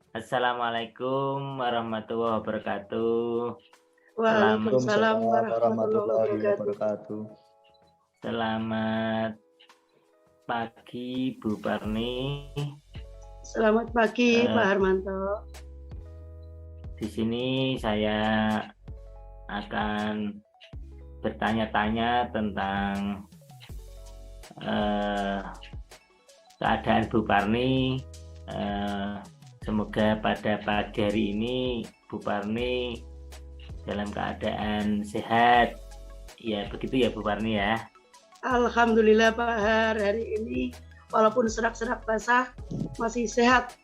Assalamualaikum warahmatullahi wabarakatuh. Selamat Waalaikumsalam Waalaikumsalam warahmatullahi warahmatullahi wabarakatuh. wabarakatuh. selamat pagi Bu Parni. Selamat pagi Pak Harmanto. Di sini saya akan bertanya-tanya tentang keadaan Bu Parni. Semoga pada pagi hari ini Bu Parni dalam keadaan sehat. Ya, begitu ya Bu Parni ya. Alhamdulillah Pak Har, hari ini walaupun serak-serak basah masih sehat.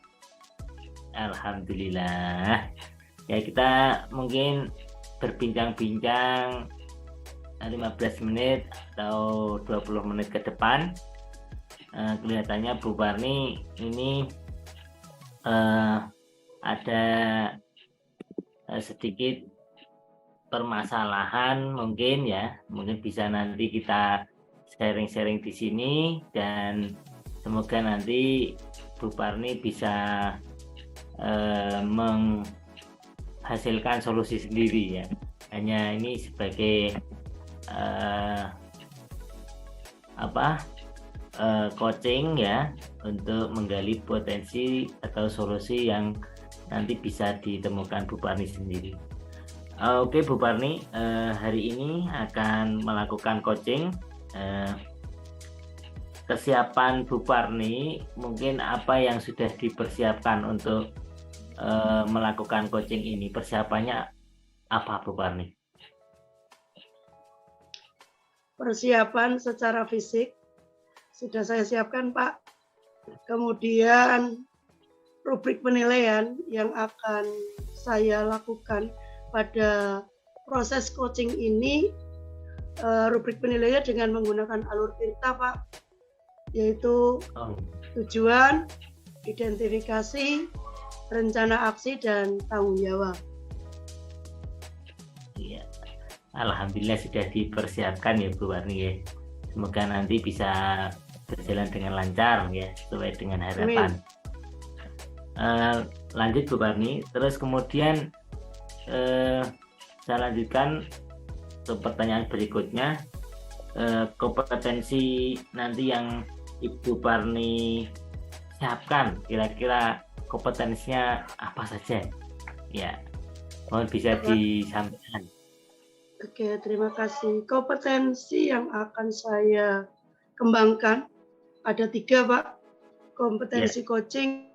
Alhamdulillah. Ya, kita mungkin berbincang-bincang 15 menit atau 20 menit ke depan. Kelihatannya Bu Parni ini ada sedikit permasalahan mungkin ya. Mungkin bisa nanti kita sharing-sharing di sini dan semoga nanti Bu Parni bisa menghasilkan solusi sendiri ya. Hanya ini sebagai coaching ya, untuk menggali potensi atau solusi yang nanti bisa ditemukan Bu Parni sendiri. Oke Bu Parni, hari ini akan melakukan coaching. Kesiapan Bu Parni, mungkin apa yang sudah dipersiapkan untuk melakukan coaching ini? Persiapannya apa Bu Parni? Persiapan secara fisik sudah saya siapkan Pak. Kemudian rubrik penilaian yang akan saya lakukan pada proses coaching ini, rubrik penilaian dengan menggunakan alur Tirta Pak, yaitu tujuan, identifikasi, rencana aksi, dan tanggung jawab. Iya, alhamdulillah sudah dipersiapkan ya Bu Parni ya. Semoga nanti bisa berjalan dengan lancar ya, sesuai dengan harapan. Lanjut Bu Parni, terus kemudian saya lanjutkan ke pertanyaan berikutnya. Kompetensi nanti yang Ibu Parni siapkan, kira-kira kompetensinya apa saja ya, mohon bisa disampaikan. Oke, terima kasih. Kompetensi yang akan saya kembangkan ada 3 Pak. Kompetensi coaching,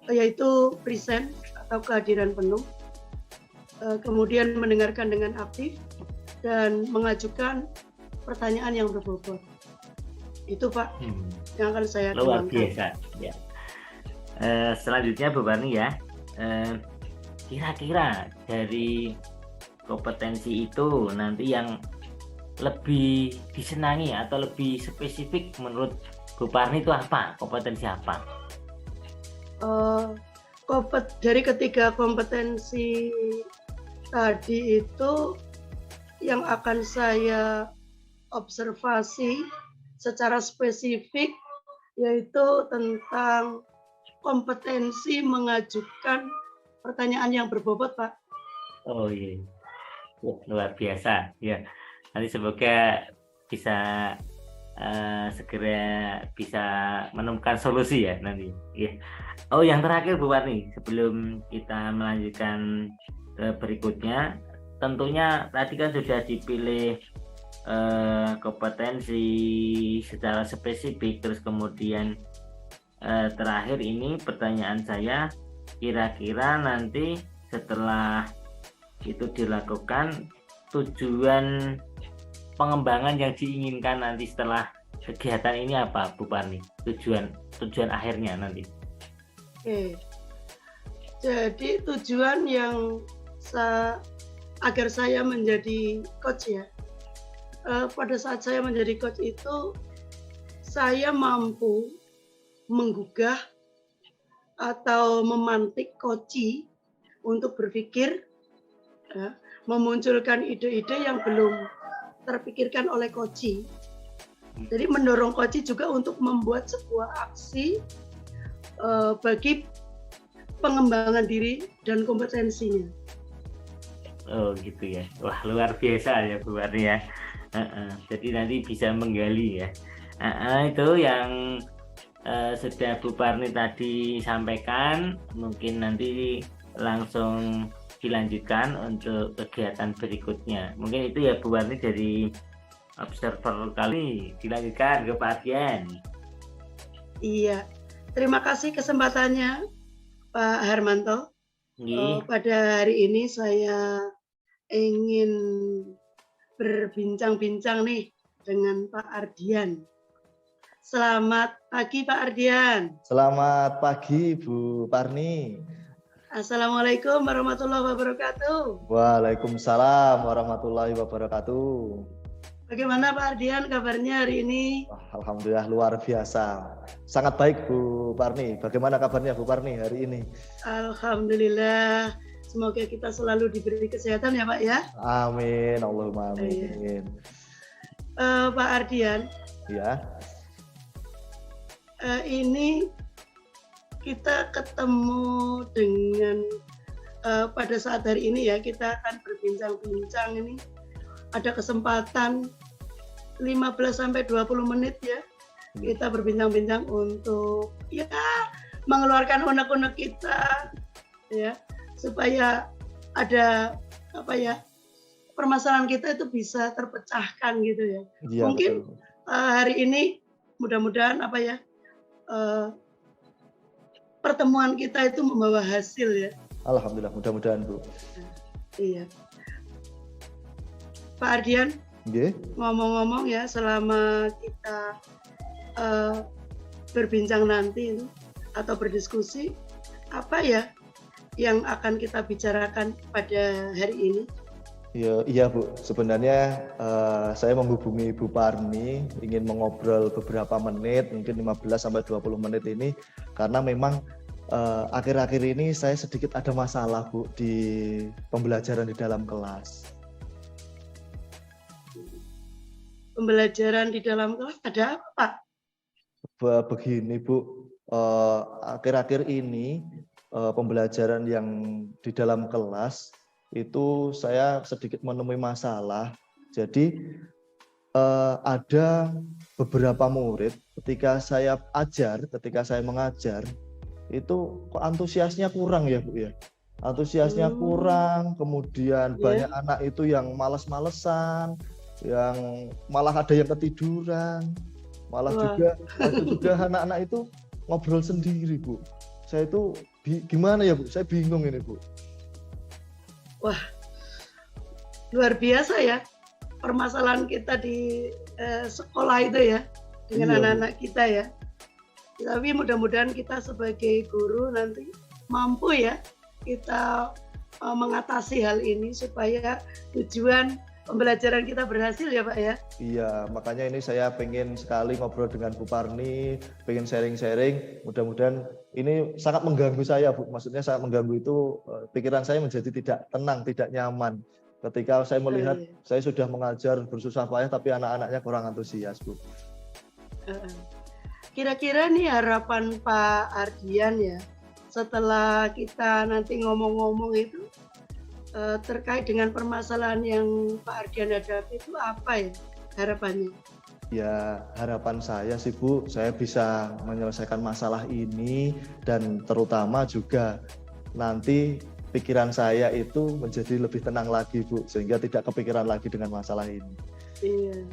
yaitu present atau kehadiran penuh, kemudian mendengarkan dengan aktif, dan mengajukan pertanyaan yang berbobot. Itu Pak yang akan saya luar kembangkan. biasa ya. Selanjutnya Bu Parni ya, kira-kira dari kompetensi itu nanti yang lebih disenangi atau lebih spesifik menurut Bu Parni itu apa? Kompetensi apa? Dari ketiga kompetensi tadi itu yang akan saya observasi secara spesifik yaitu tentang kompetensi mengajukan pertanyaan yang berbobot Pak. Oh iya, luar biasa ya. Nanti semoga bisa segera bisa menemukan solusi ya nanti ya. Oh, yang terakhir Bu Parni, sebelum kita melanjutkan ke berikutnya, tentunya tadi kan sudah dipilih kompetensi secara spesifik, terus kemudian terakhir ini pertanyaan saya, kira-kira nanti setelah itu dilakukan, tujuan pengembangan yang diinginkan nanti setelah kegiatan ini apa Bu Parni? Tujuan akhirnya nanti. Oke. Jadi tujuan yang agar saya menjadi coach ya. Pada saat saya menjadi coach itu saya mampu menggugah atau memantik coachee untuk berpikir, memunculkan ide-ide yang belum terpikirkan oleh coachee. Jadi mendorong coachee juga untuk membuat sebuah aksi bagi pengembangan diri dan kompetensinya. Oh gitu ya. Wah luar biasa ya Bu Parni ya. Jadi nanti bisa menggali ya. Itu yang sudah Bu Parni tadi sampaikan. Mungkin nanti langsung dilanjutkan untuk kegiatan berikutnya. Mungkin itu ya Bu Parni dari observer kali. Dilanjutkan ke Pak Ardian. Iya, terima kasih kesempatannya Pak Hermanto. Pada hari ini saya ingin berbincang-bincang nih dengan Pak Ardian. Selamat pagi Pak Ardian. Selamat pagi Bu Parni. Assalamualaikum warahmatullahi wabarakatuh. Waalaikumsalam warahmatullahi wabarakatuh. Bagaimana Pak Ardian kabarnya hari ini? Alhamdulillah luar biasa. Sangat baik Bu Parni. Bagaimana kabarnya Bu Parni hari ini? Alhamdulillah. Semoga kita selalu diberi kesehatan ya Pak ya. Amin. Allahumma amin. Pak Ardian. Ya. Ini kita ketemu dengan pada saat hari ini ya, kita akan berbincang-bincang ini. Ada kesempatan 15-20 menit ya. Kita berbincang-bincang untuk ya mengeluarkan unek-unek kita ya, supaya ada apa ya, permasalahan kita itu bisa terpecahkan gitu ya. Ya mungkin hari ini mudah-mudahan apa ya, pertemuan kita itu membawa hasil ya. Alhamdulillah, mudah-mudahan Bu. Iya. Pak Ardian, ngomong-ngomong ya, selama kita berbincang nanti atau berdiskusi, apa ya yang akan kita bicarakan pada hari ini? Iya Bu, sebenarnya saya menghubungi Bu Parni ingin mengobrol beberapa menit, mungkin 15-20 menit ini, karena memang akhir-akhir ini saya sedikit ada masalah Bu di pembelajaran di dalam kelas. Pembelajaran di dalam kelas ada apa Pak? Begini Bu, akhir-akhir ini pembelajaran yang di dalam kelas itu saya sedikit menemui masalah. Jadi ada beberapa murid ketika saya mengajar itu kok antusiasnya kurang ya Bu ya. Antusiasnya kurang, kemudian banyak anak itu yang malas-malesan, yang malah ada yang ketiduran, malah juga anak-anak itu ngobrol sendiri Bu. Saya itu gimana ya Bu? Saya bingung ini Bu. Wah, luar biasa ya permasalahan kita di sekolah itu ya, dengan anak-anak kita ya. Tapi mudah-mudahan kita sebagai guru nanti mampu ya kita mengatasi hal ini supaya tujuan pembelajaran kita berhasil ya Pak ya. Iya, makanya ini saya pengen sekali ngobrol dengan Bu Parni, pengen sharing-sharing. Mudah-mudahan ini sangat mengganggu saya Bu. Maksudnya sangat mengganggu itu pikiran saya menjadi tidak tenang, tidak nyaman. Ketika saya melihat saya sudah mengajar bersusah payah tapi anak-anaknya kurang antusias Bu. Kira-kira nih harapan Pak Ardian ya, setelah kita nanti ngomong-ngomong itu terkait dengan permasalahan yang Pak Ardian hadapi itu apa ya harapannya? Ya harapan saya sih Bu, saya bisa menyelesaikan masalah ini dan terutama juga nanti pikiran saya itu menjadi lebih tenang lagi Bu, sehingga tidak kepikiran lagi dengan masalah ini. Iya.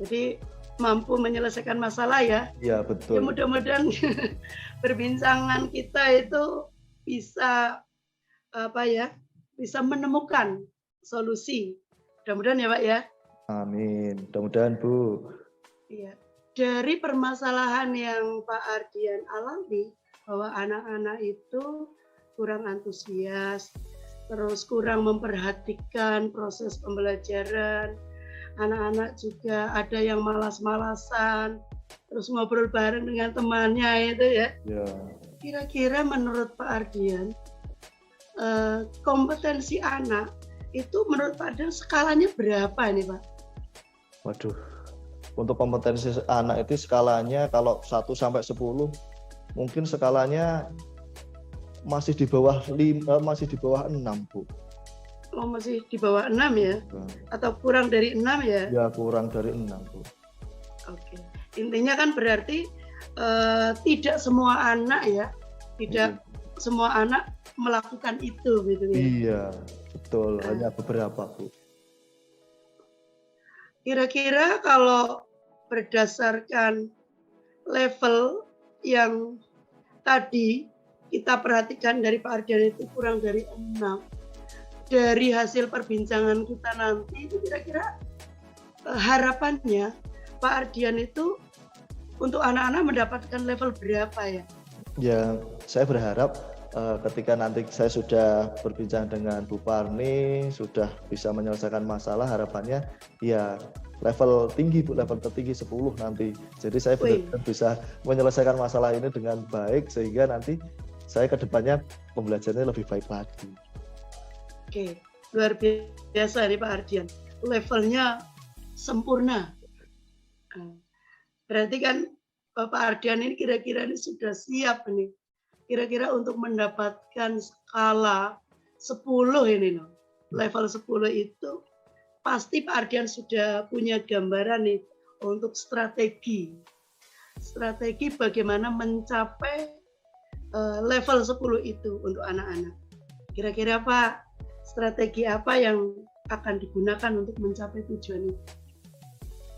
Jadi mampu menyelesaikan masalah ya? Iya betul. Ya mudah-mudahan perbincangan kita itu bisa bisa menemukan solusi. Mudah-mudahan ya Pak ya. Amin. Mudah-mudahan Bu. Iya. Dari permasalahan yang Pak Ardian alami bahwa anak-anak itu kurang antusias, terus kurang memperhatikan proses pembelajaran, anak-anak juga ada yang malas-malasan, terus ngobrol bareng dengan temannya itu ya. Ya. Kira-kira menurut Pak Ardian kompetensi anak itu menurut Pak Ardian skalanya berapa nih Pak? Waduh, untuk kompetensi anak itu skalanya kalau 1 sampai 10 mungkin skalanya masih di bawah 6, Bu. Oh, masih di bawah 6 ya? Atau kurang dari 6 ya? Ya, kurang dari 6, Bu. Oke. Intinya kan berarti tidak semua anak ya, tidak semua anak melakukan itu gitu ya. Iya, betul. Hanya beberapa, Bu. Kira-kira kalau berdasarkan level yang tadi kita perhatikan dari Pak Ardian itu kurang dari 6. Dari hasil perbincangan kita nanti itu kira-kira harapannya Pak Ardian itu untuk anak-anak mendapatkan level berapa ya? Ya, saya berharap ketika nanti saya sudah berbincang dengan Bu Parni, sudah bisa menyelesaikan masalah, harapannya ya level tinggi, Bu, level tertinggi 10 nanti. Jadi saya benar-benar bisa menyelesaikan masalah ini dengan baik sehingga nanti saya ke depannya pembelajarannya lebih baik lagi. Oke, luar biasa nih Pak Ardian. Levelnya sempurna. Berarti kan Bapak Ardian ini kira-kira ini sudah siap nih. Kira-kira untuk mendapatkan skala 10 ini loh. Level 10 itu pasti Pak Ardian sudah punya gambaran nih untuk strategi. Strategi bagaimana mencapai level 10 itu untuk anak-anak. Kira-kira Pak, strategi apa yang akan digunakan untuk mencapai tujuan itu?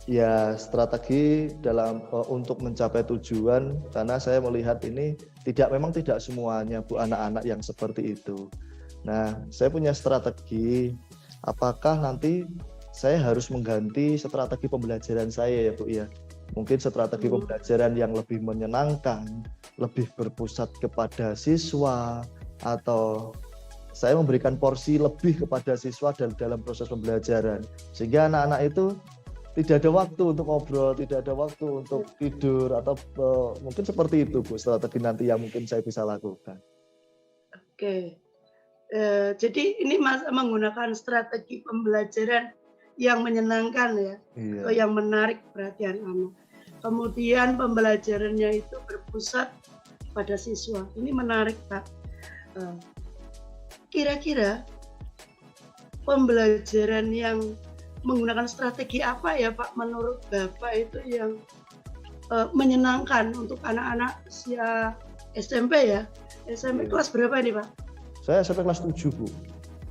Ya, strategi untuk mencapai tujuan, karena saya melihat ini memang tidak semuanya, Bu, anak-anak yang seperti itu. Nah, saya punya strategi. Apakah nanti saya harus mengganti strategi pembelajaran saya ya, Bu ya? Mungkin strategi pembelajaran yang lebih menyenangkan, lebih berpusat kepada siswa, atau saya memberikan porsi lebih kepada siswa dalam proses pembelajaran, sehingga anak-anak itu tidak ada waktu untuk ngobrol, tidak ada waktu untuk tidur, atau mungkin seperti itu, Bu, strategi nanti yang mungkin saya bisa lakukan. Oke, jadi ini menggunakan strategi pembelajaran yang menyenangkan ya, atau yang menarik perhatian anak. Kemudian pembelajarannya itu berpusat pada siswa. Ini menarik, Pak. Kira-kira pembelajaran yang menggunakan strategi apa ya Pak menurut Bapak itu yang menyenangkan untuk anak-anak usia SMP ya? SMP kelas berapa ini Pak? Saya SMP kelas 7, Bu.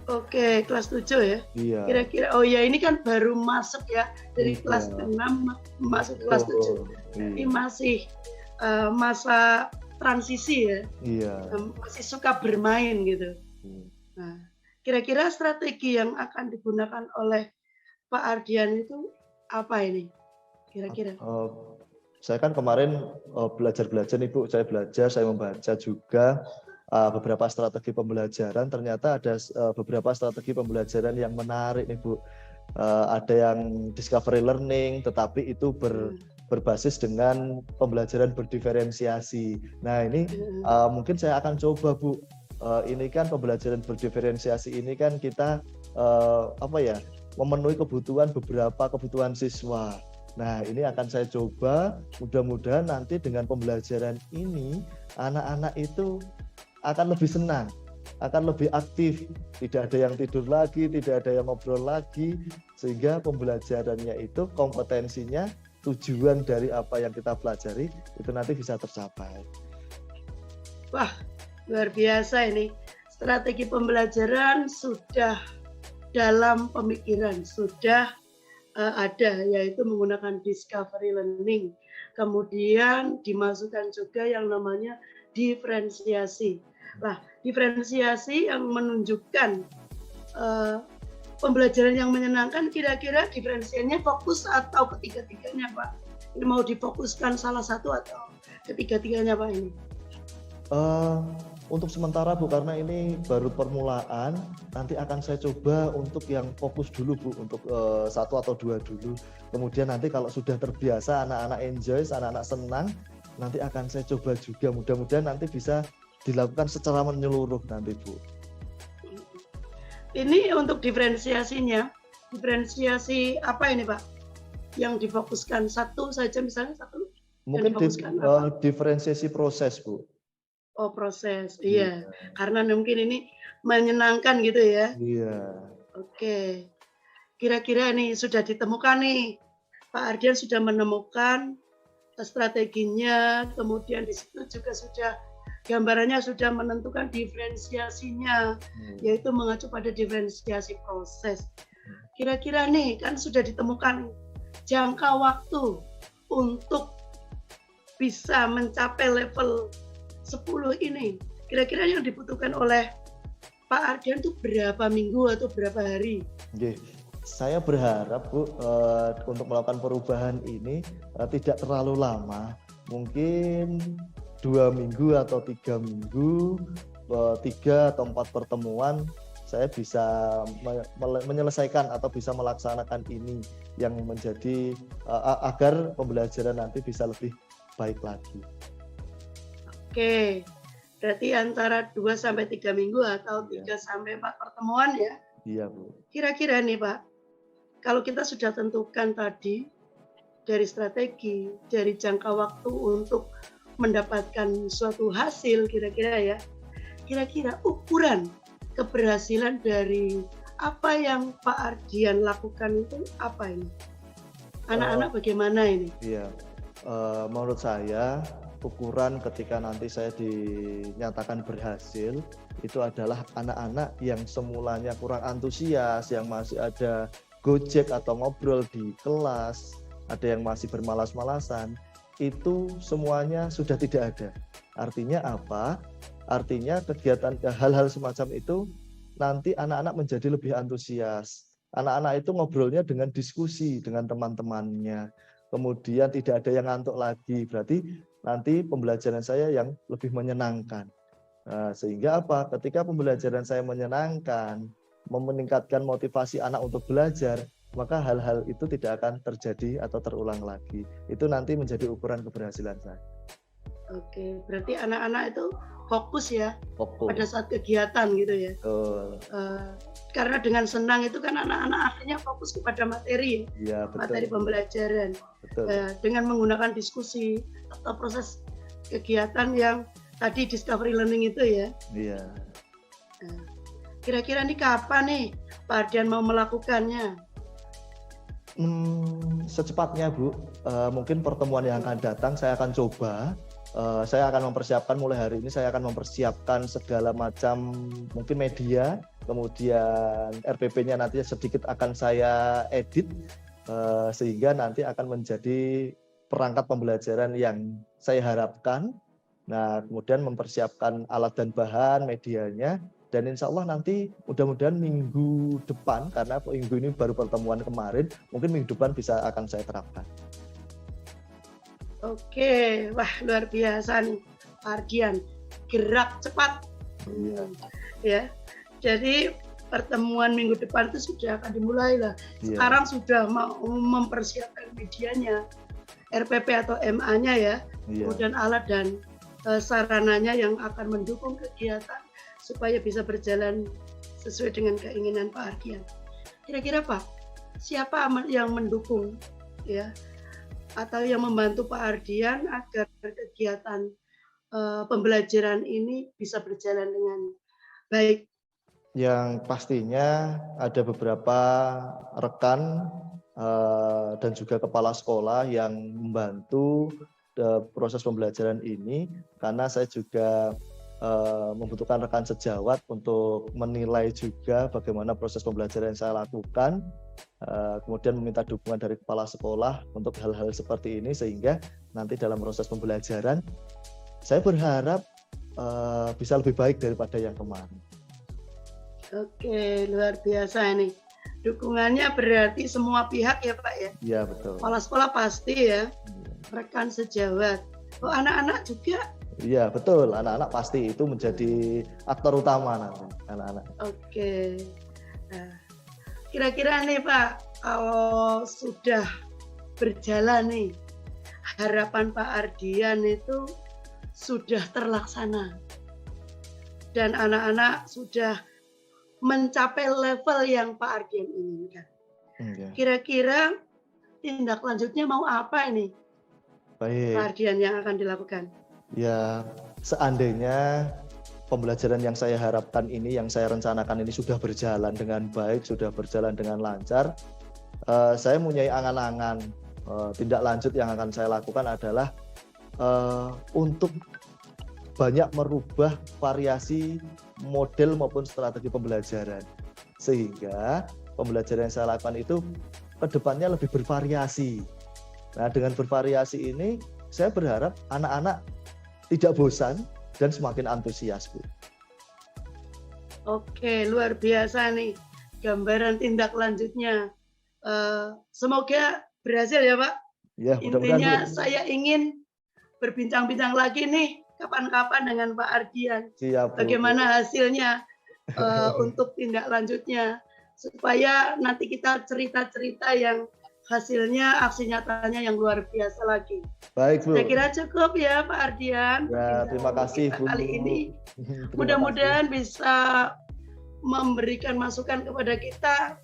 Oke, kelas 7 ya? Iya. Kira-kira, oh ya ini kan baru masuk ya, dari kelas 6 masuk kelas 7. Ini masih masa transisi ya? Iya. Masih suka bermain gitu. Nah, kira-kira strategi yang akan digunakan oleh Pak Ardian itu apa ini kira-kira? Saya kan kemarin belajar nih, Bu. Saya belajar, saya membaca juga beberapa strategi pembelajaran. Ternyata ada beberapa strategi pembelajaran yang menarik nih, Bu. Ada yang discovery learning, tetapi itu berbasis dengan pembelajaran berdiferensiasi. Nah, ini mungkin saya akan coba, Bu. Ini kan pembelajaran berdiferensiasi ini kan kita memenuhi beberapa kebutuhan siswa. Nah, ini akan saya coba, mudah-mudahan nanti dengan pembelajaran ini anak-anak itu akan lebih senang, akan lebih aktif, tidak ada yang tidur lagi, tidak ada yang ngobrol lagi, sehingga pembelajarannya itu kompetensinya, tujuan dari apa yang kita pelajari itu nanti bisa tercapai. Wah, luar biasa ini. Strategi pembelajaran sudah dalam pemikiran, sudah ada, yaitu menggunakan discovery learning. Kemudian dimasukkan juga yang namanya diferensiasi. Nah, diferensiasi yang menunjukkan pembelajaran yang menyenangkan, kira-kira diferensiasinya fokus atau ketiga-tiganya, Pak? Ini mau difokuskan salah satu atau ketiga-tiganya, Pak, ini? Untuk sementara, Bu, karena ini baru permulaan, nanti akan saya coba untuk yang fokus dulu, Bu, untuk 1 atau 2 dulu. Kemudian nanti kalau sudah terbiasa, anak-anak enjoy, anak-anak senang, nanti akan saya coba juga. Mudah-mudahan nanti bisa dilakukan secara menyeluruh nanti, Bu. Ini untuk diferensiasinya, diferensiasi apa ini, Pak? Yang difokuskan satu saja, misalnya satu? Mungkin diferensiasi proses, Bu. Oh, proses. Iya, Iya, karena mungkin ini menyenangkan gitu ya. iya, Oke. Kira-kira nih sudah ditemukan nih, Pak Ardian sudah menemukan strateginya, kemudian di situ juga sudah gambarannya sudah menentukan diferensiasinya, hmm, yaitu mengacu pada diferensiasi proses. Kira-kira nih kan sudah ditemukan jangka waktu untuk bisa mencapai level 10 ini. Kira-kira yang dibutuhkan oleh Pak Ardian itu berapa minggu atau berapa hari? Nggih. Saya berharap Bu untuk melakukan perubahan ini tidak terlalu lama, mungkin 2 minggu atau 3 minggu, 3 atau 4 pertemuan saya bisa menyelesaikan atau bisa melaksanakan ini yang menjadi agar pembelajaran nanti bisa lebih baik lagi. Oke, berarti antara 2 sampai 3 minggu atau Iya. 3 sampai 4 pertemuan ya. Iya Bu. Kira-kira nih Pak, kalau kita sudah tentukan tadi dari strategi, dari jangka waktu untuk mendapatkan suatu hasil kira-kira ya. Kira-kira ukuran keberhasilan dari apa yang Pak Ardian lakukan itu apa ini? Anak-anak bagaimana ini? Iya, menurut saya ukuran ketika nanti saya dinyatakan berhasil itu adalah anak-anak yang semulanya kurang antusias, yang masih ada gojek atau ngobrol di kelas, ada yang masih bermalas-malasan, itu semuanya sudah tidak ada. Artinya apa? Artinya kegiatan hal-hal semacam itu nanti anak-anak menjadi lebih antusias. Anak-anak itu ngobrolnya dengan diskusi dengan teman-temannya. Kemudian tidak ada yang ngantuk lagi. Berarti nanti pembelajaran saya yang lebih menyenangkan. Sehingga apa? Ketika pembelajaran saya menyenangkan, meningkatkan motivasi anak untuk belajar, maka hal-hal itu tidak akan terjadi atau terulang lagi. Itu nanti menjadi ukuran keberhasilan saya. Oke, berarti anak-anak itu fokus ya Fokus. pada saat kegiatan gitu ya. Betul. Karena dengan senang itu kan anak-anak akhirnya fokus kepada materi, Iya, betul. materi pembelajaran. Betul. Dengan menggunakan diskusi atau proses kegiatan yang tadi discovery learning itu ya. Iya. Kira-kira nih kapan nih Pak Ardian mau melakukannya? Secepatnya Bu, mungkin pertemuan yang akan datang saya akan coba. Saya akan mempersiapkan mulai hari ini, saya akan mempersiapkan segala macam mungkin media, kemudian RPP-nya nanti sedikit akan saya edit, sehingga nanti akan menjadi perangkat pembelajaran yang saya harapkan. Nah, kemudian mempersiapkan alat dan bahan, medianya, dan insya Allah nanti mudah-mudahan minggu depan, karena minggu ini baru pertemuan kemarin, mungkin minggu depan akan saya terapkan. Oke, wah luar biasa nih Pak Ardian, gerak cepat. Ya, jadi pertemuan minggu depan itu sudah akan dimulai lah. Sekarang sudah mau mempersiapkan medianya, RPP atau MA-nya ya, kemudian alat dan sarananya yang akan mendukung kegiatan supaya bisa berjalan sesuai dengan keinginan Pak Ardian. Kira-kira Pak, siapa yang mendukung ya atau yang membantu Pak Ardian agar kegiatan pembelajaran ini bisa berjalan dengan baik? Yang pastinya ada beberapa rekan dan juga kepala sekolah yang membantu proses pembelajaran ini, karena saya juga membutuhkan rekan sejawat untuk menilai juga bagaimana proses pembelajaran yang saya lakukan, kemudian meminta dukungan dari kepala sekolah untuk hal-hal seperti ini, sehingga nanti dalam proses pembelajaran saya berharap bisa lebih baik daripada yang kemarin. Oke, luar biasa ini. Dukungannya berarti semua pihak ya Pak ya? Iya, betul. Kepala sekolah pasti ya, rekan sejawat. Oh, anak-anak juga? Iya, betul. Anak-anak pasti itu menjadi aktor utama nanti, anak-anak. Oke. Nah, kira-kira nih Pak, kalau sudah berjalan nih, harapan Pak Ardian itu sudah terlaksana. Dan anak-anak sudah mencapai level yang Pak Ardian inginkan. Kira-kira tindak lanjutnya mau apa ini? Baik. Pak Ardian yang akan dilakukan? Ya, seandainya pembelajaran yang saya harapkan ini, yang saya rencanakan ini sudah berjalan dengan baik, sudah berjalan dengan lancar, saya mempunyai angan-angan tindak lanjut yang akan saya lakukan adalah untuk banyak merubah variasi model maupun strategi pembelajaran, sehingga pembelajaran yang saya lakukan itu kedepannya lebih bervariasi. Nah, dengan bervariasi ini saya berharap anak-anak tidak bosan dan semakin antusias, Bu. Oke, luar biasa nih gambaran tindak lanjutnya. Semoga berhasil ya, Pak. Ya, Intinya mudah-mudahan. saya ingin berbincang-bincang lagi nih kapan-kapan dengan Pak Ardian. Siap, Bu. Bagaimana hasilnya untuk tindak lanjutnya, supaya nanti kita cerita-cerita yang hasilnya, aksi nyatanya yang luar biasa lagi. Baik, Bu. Saya kira cukup ya Pak Ardian. Ya, terima kasih, Bu. Kali ini Terima mudah-mudahan kasih. bisa memberikan masukan kepada kita,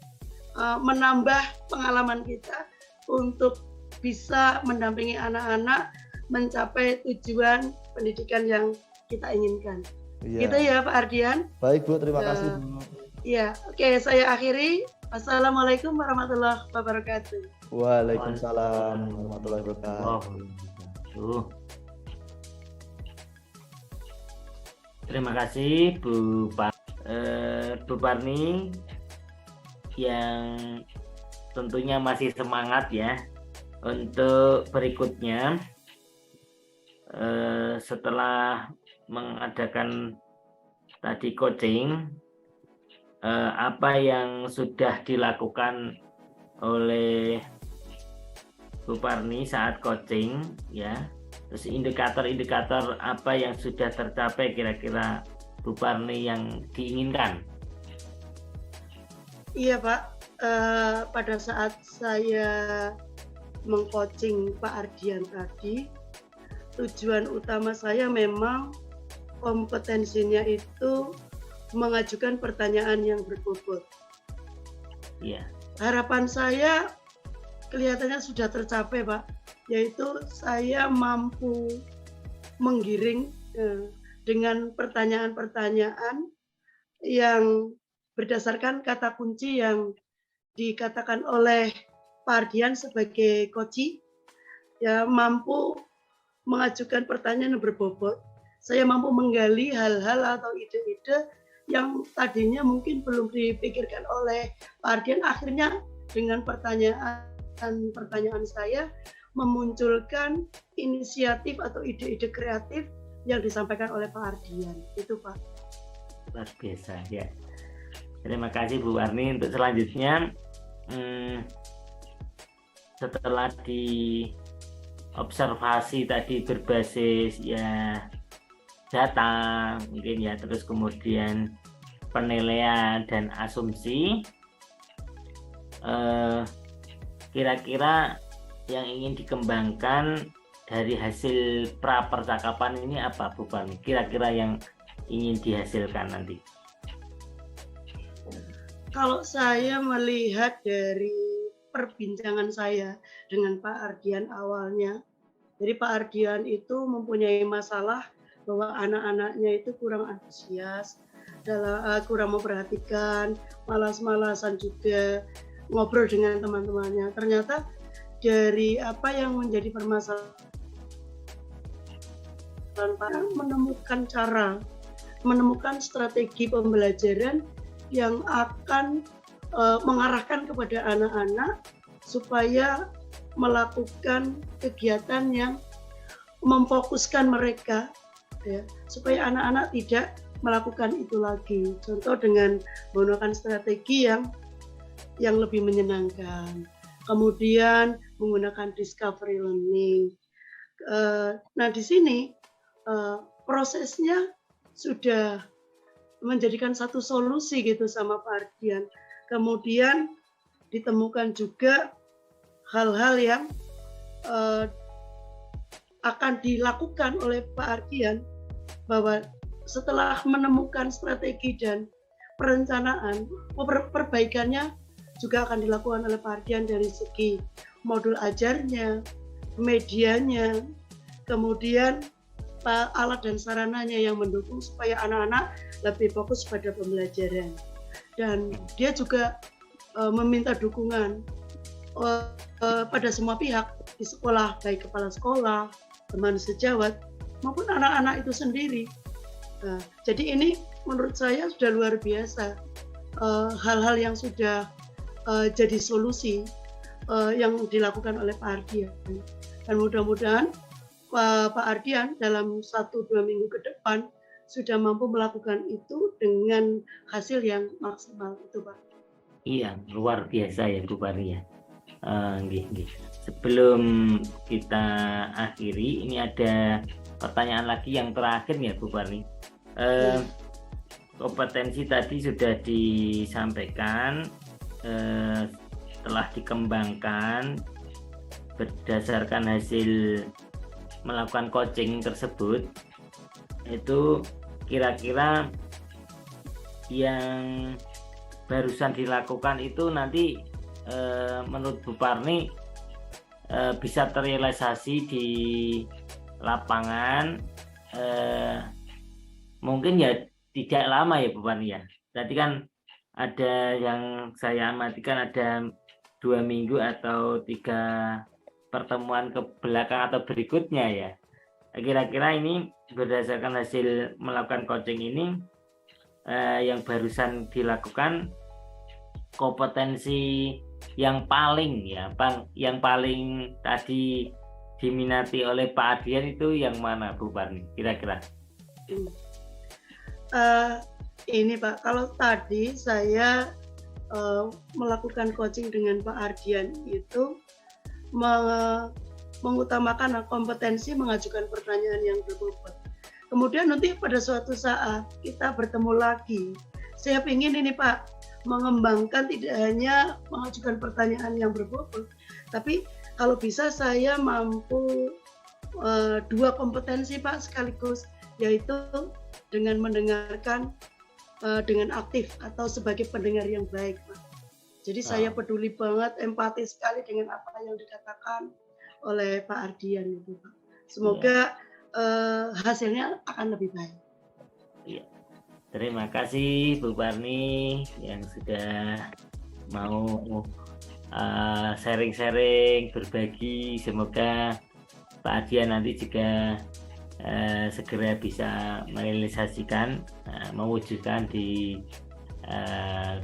menambah pengalaman kita untuk bisa mendampingi anak-anak mencapai tujuan pendidikan yang kita inginkan. Iya. Gitu ya Pak Ardian. Baik, Bu, terima kasih, Bu. Ya, oke, saya akhiri. Assalamualaikum warahmatullahi wabarakatuh. Waalaikumsalam warahmatullahi wabarakatuh. Terima kasih Bu Parni yang tentunya masih semangat ya untuk berikutnya. Setelah mengadakan tadi coaching, apa yang sudah dilakukan oleh Bu Parni saat coaching ya, terus indikator-indikator apa yang sudah tercapai kira-kira Bu Parni yang diinginkan? Iya Pak, pada saat saya mengcoaching Pak Ardian tadi, tujuan utama saya memang kompetensinya itu mengajukan pertanyaan yang berbobot. Iya. Harapan saya kelihatannya sudah tercapai, Pak, yaitu saya mampu menggiring dengan pertanyaan-pertanyaan yang berdasarkan kata kunci yang dikatakan oleh Pak Ardian sebagai coach, ya mampu mengajukan pertanyaan yang berbobot. Saya mampu menggali hal-hal atau ide-ide yang tadinya mungkin belum dipikirkan oleh Pak Ardian. Akhirnya dengan pertanyaan saya memunculkan inisiatif atau ide-ide kreatif yang disampaikan oleh Pak Ardian. Itu Pak. Luar biasa ya. Terima kasih Bu Parni. Untuk selanjutnya, setelah diobservasi tadi berbasis ya data mungkin ya, terus kemudian penilaian dan asumsi, kira-kira yang ingin dikembangkan dari hasil pra percakapan ini apa Bu Parni? Kira-kira yang ingin dihasilkan nanti? Kalau saya melihat dari perbincangan saya dengan Pak Ardian awalnya, jadi Pak Ardian itu mempunyai masalah bahwa anak-anaknya itu kurang antusias, kurang memperhatikan, malas-malasan juga, ngobrol dengan teman-temannya. Ternyata dari apa yang menjadi permasalahan, menemukan strategi pembelajaran yang akan mengarahkan kepada anak-anak supaya melakukan kegiatan yang memfokuskan mereka, ya, supaya anak-anak tidak melakukan itu lagi. Contoh dengan menggunakan strategi yang lebih menyenangkan. Kemudian menggunakan discovery learning. Nah di sini prosesnya sudah menjadikan satu solusi gitu sama Pak Ardian. Kemudian ditemukan juga hal-hal yang akan dilakukan oleh Pak Ardian, bahwa setelah menemukan strategi dan perencanaan, perbaikannya juga akan dilakukan oleh Pak Ardian dari segi modul ajarnya, medianya, kemudian alat dan sarananya yang mendukung supaya anak-anak lebih fokus pada pembelajaran. Dan dia juga meminta dukungan pada semua pihak di sekolah, baik kepala sekolah, teman sejawat, maupun anak-anak itu sendiri. Nah, jadi ini menurut saya sudah luar biasa, hal-hal yang sudah jadi solusi yang dilakukan oleh Pak Ardian. Dan mudah-mudahan Pak Ardian dalam 1-2 minggu ke depan sudah mampu melakukan itu dengan hasil yang maksimal itu, Pak. Iya, luar biasa ya Bu Parni ya. Sebelum kita akhiri, ini ada pertanyaan lagi yang terakhir ya Bu Parni. Kompetensi tadi sudah disampaikan, telah dikembangkan berdasarkan hasil melakukan coaching tersebut. Itu kira-kira yang barusan dilakukan itu nanti menurut Bu Parni bisa terrealisasi di lapangan, mungkin ya tidak lama ya Bu Parni ya. Berarti kan ada yang saya amatikan ada 2 minggu atau 3 pertemuan ke belakang atau berikutnya ya. Kira-kira ini berdasarkan hasil melakukan coaching ini yang barusan dilakukan, kompetensi yang paling tadi diminati oleh Pak Ardian itu yang mana Bu Parni kira-kira? Ini Pak, kalau tadi saya melakukan coaching dengan Pak Ardian itu mengutamakan kompetensi mengajukan pertanyaan yang berbobot. Kemudian nanti pada suatu saat kita bertemu lagi, saya ingin ini Pak mengembangkan tidak hanya mengajukan pertanyaan yang berbobot, tapi kalau bisa saya mampu 2 kompetensi Pak sekaligus, yaitu dengan mendengarkan dengan aktif atau sebagai pendengar yang baik Pak. Jadi saya peduli banget, empati sekali dengan apa yang dikatakan oleh Pak Ardian itu Pak. Semoga hasilnya akan lebih baik. Ya. Terima kasih Bu Parni yang sudah mau sharing-sharing, berbagi. Semoga Pak Ardian nanti juga segera bisa merealisasikan, mewujudkan di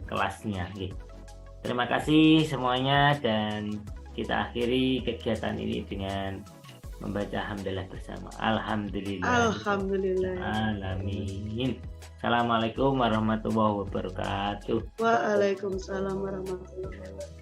kelasnya. Terima kasih semuanya, dan kita akhiri kegiatan ini dengan membaca hamdalah bersama. Alhamdulillah. Alhamdulillah. Alamin. Assalamualaikum warahmatullahi wabarakatuh. Waalaikumsalam warahmatullahi wabarakatuh.